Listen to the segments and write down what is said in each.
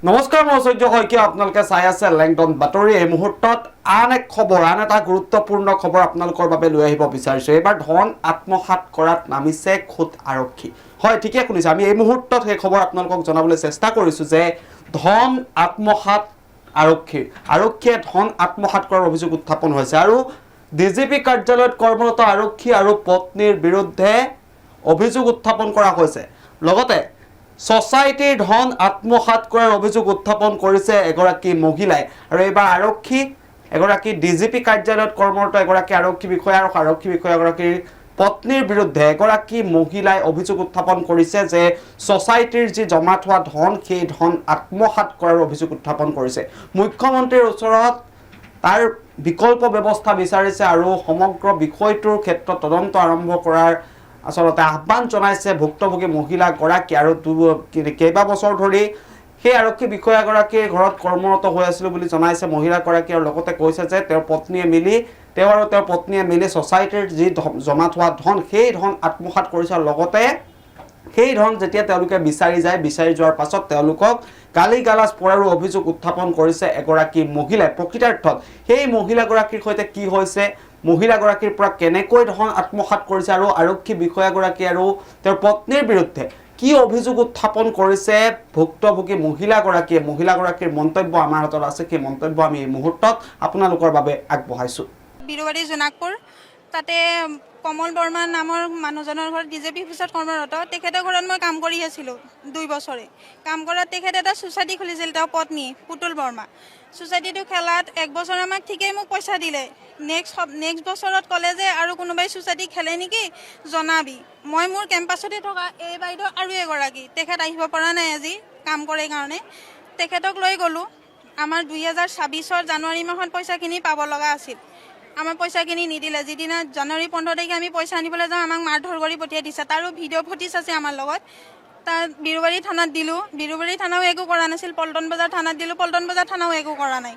নমস্কাৰ মই সূৰ্য শইকীয়া আপোনালোকে চাই আছে লেংডন বাতৰি এই মুহূৰ্তত আন এটা গুৰুত্বপূৰ্ণ খবৰ আপোনালোকৰ বাবে লৈ আহিব বিচাৰিছো এবাৰ ধন আত্মসাৎ কৰাত নামিছে খুদ আৰক্ষী হয় ঠিকে শুনিছে আমি এই মুহূৰ্তত এই খবৰ আপোনালোকক জনাবলৈ চেষ্টা কৰিছো যে ধন আত্মসাৎ আৰক্ষীয়ে ধন আত্মসাৎ কৰাৰ অভিযোগ উত্থাপন হৈছে আৰু ডিজিপি কাৰ্যালয়ত কৰ্মৰত আৰক্ষী আৰু পত্নীৰ বিৰুদ্ধে অভিযোগ উত্থাপন কৰা হৈছে লগতে সোসাইটিৰ ধন আত্মসাৎ কৰাৰ অভিযোগ উত্থাপন কৰিছে এগৰাকী মহিলাই আৰু এবাৰ আৰক্ষী এগৰাকী ডিজিপি কাৰ্যালয়ত কৰ্মৰত এগৰাকী আৰক্ষী বিষয়া আৰু আৰক্ষী বিষয়াগৰাকীৰ পত্নীৰ বিৰুদ্ধে এগৰাকী মহিলাই অভিযোগ উত্থাপন কৰিছে যে সোসাইটিৰ যি জমা থোৱা ধন সেই ধন আত্মসাৎ কৰাৰ অভিযোগ উত্থাপন কৰিছে মুখ্যমন্ত্ৰীৰ ওচৰত তাৰ বিকল্প ব্যৱস্থা বিচাৰিছে আৰু সমগ্ৰ বিষয়টোৰ ক্ষেত্ৰত তদন্ত আৰম্ভ কৰাৰ আসলতে আহ্বান জনাইছে ভুক্তভোগী মহিলা গৰাকী আৰু কেইবা বছৰ ধৰি সেই আৰক্ষী বিষয়াগৰাকীৰ ঘৰত কৰ্মৰত হৈ আছিল বুলি জনাইছে মহিলা গৰাকী আৰু লগতে কৈছে যে তেওঁৰ পত্নীয়ে মিলি সোসাইটিৰ যি জমা থোৱা ধন সেই ধন আত্মসাৎ কৰিছে আৰু লগতে সেই ধন যেতিয়া তেওঁলোকে বিচাৰি যোৱাৰ পাছত তেওঁলোকক গালি গালাজ পৰাৰ অভিযোগ উত্থাপন কৰিছে এগৰাকী মহিলাই প্ৰকৃতাৰ্থত সেই মহিলাগৰাকীৰ সৈতে কি হৈছে মহিলাগৰাকীৰ পৰা কেনেকৈ ধন আত্মসাৎ কৰিছে আৰু আৰক্ষী বিষয়াগৰাকী আৰু তেওঁৰ পত্নীৰ বিৰুদ্ধে কি অভিযোগ উত্থাপন কৰিছে ভুক্তভোগী মহিলাগৰাকীৰ মন্তব্য আমাৰ হাতত আছে কি মন্তব্য আমি এই মুহূৰ্তত আপোনালোকৰ বাবে আগবঢ়াইছো বিৰুবাৰী জোনাকপুৰ তাতে কমল বৰ্মা নামৰ মানুহজনৰ ঘৰত ডিজিপি অফিচত কৰ্মৰত তেখেতৰ ঘৰত মই কাম কৰি আছিলোঁ 2 বছৰে কাম কৰাত তেখেতে এটা সোসাইটি খুলিছিল তেওঁৰ পত্নী পুতুল বৰ্মা সোসাইটিটো খেলাত 1 বছৰ আমাক ঠিকেই মোক পইচা দিলে নেক্সট বছৰত ক'লে যে আৰু কোনোবাই সোসাইটি খেলে নেকি জনাবি মই মোৰ কেম্পাছতে থকা এই বাইদেউ আৰু এগৰাকী তেখেত আহিব পৰা নাই আজি কাম কৰে কাৰণে তেখেতক লৈ গ'লোঁ আমাৰ 2026 জানুৱাৰী মাহত পইচাখিনি পাব লগা আছিল আমাৰ পইচাখিনি নিদিলে যিদিনা জানুৱাৰী 15 তাৰিখে আমি পইচা আনিবলৈ যাওঁ আমাক মাৰধৰ কৰি পঠিয়াই দিছে তাৰো ভিডিঅ' ফুটেজ আছে আমাৰ লগত তাত বিৰুবাৰী থানাত দিলোঁ বিৰুবাৰী থানাও একো কৰা নাছিল পল্টন বজাৰ থানাত দিলোঁ পল্টন বজাৰ থানাও একো কৰা নাই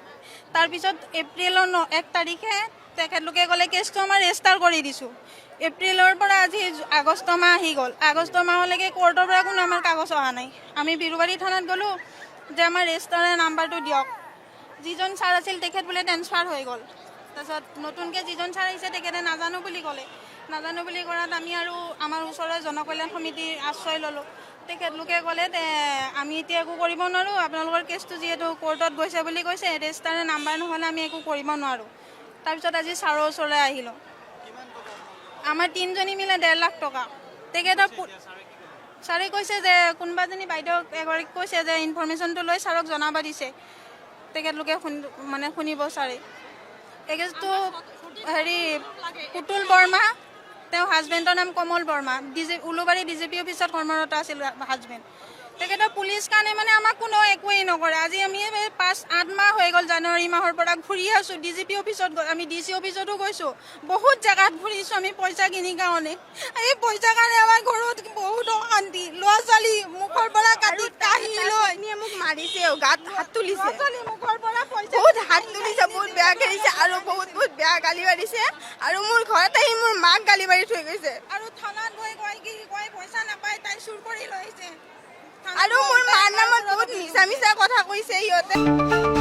তাৰপিছত এপ্ৰিলৰ 1 তাৰিখে তেখেতলোকে ক'লে কেছটো আমাৰ ৰেজিষ্টাৰ কৰি দিছোঁ এপ্ৰিলৰ পৰা আজি আগষ্ট মাহ আহি গ'ল আগষ্ট মাহলৈকে কোৰ্টৰ পৰা কোনো আমাৰ কাগজ অহা নাই আমি বিৰুবাৰী থানাত গ'লোঁ যে আমাৰ ৰেজিষ্টাৰৰ নাম্বাৰটো দিয়ক যিজন ছাৰ আছিল তেখেত বোলে ট্ৰেন্সফাৰ হৈ গ'ল তাৰপিছত নতুনকৈ যিজন ছাৰ আহিছে তেখেতে নাজানো বুলি ক'লে নাজানো বুলি কৰাত আমি আৰু আমাৰ ওচৰৰ জনকল্যাণ সমিতিৰ আশ্ৰয় ল'লোঁ তেখেতলোকে ক'লে আমি এতিয়া একো কৰিব নোৱাৰোঁ আপোনালোকৰ কেছটো যিহেতু কোৰ্টত গৈছে বুলি কৈছে ৰেজিষ্টাৰৰ নাম্বাৰ নহ'লে আমি একো কৰিব নোৱাৰোঁ তাৰপিছত আজি ছাৰৰ ওচৰলৈ আহিলোঁ আমাৰ 3জনী মিলে 1.5 লাখ টকা তেখেতৰ ছাৰে কৈছে যে কোনোবাজনী বাইদেউ এগৰাকীক কৈছে যে ইনফৰমেশ্যনটো লৈ ছাৰক জনাব দিছে তেখেতলোকে শুনিব ছাৰে একেটো হেৰি পুতুল বৰ্মা তেওঁ হাজবেণ্ডৰ নাম কমল বৰ্মা উলুবাৰী ডিজিপি অফিচত কৰ্মৰত আছিল হাজবেণ্ড তেখেতৰ পুলিচ কাৰণে আমাক কোনো একোৱেই নকৰে আজি আমি 5-8 মাহ হৈ গ'ল জানুৱাৰী মাহৰ পৰা ঘূৰি আছোঁ ডিজিপি অফিচত আমি ডিচি অফিচতো গৈছোঁ বহুত জেগাত ঘূৰিছোঁ আমি পইচা কিনি কাৰণে এই পইচা কাৰণে আমাৰ ঘৰত বহুত অশান্তি ল'ৰা ছোৱালী মুখৰ পৰা কাটি কাঢ়ি লৈ মোক মাৰিছে গাত হাত তুলিছে মুখৰ পৰা পইচা বহুত হাত তুলিছে বহুত বেয়া খেলিছে আৰু বহুত বেয়া গালি মাৰিছে আৰু মোৰ ঘৰত আহি মোৰ মাক গালি মাৰি থৈ গৈছে আৰু থানাত গৈ কয় পইচা নাপায় তাই চুৰ কৰি লৈছে আৰু মোৰ মাৰ নামত বহুত মিছা কথা কৈছে সিহঁতে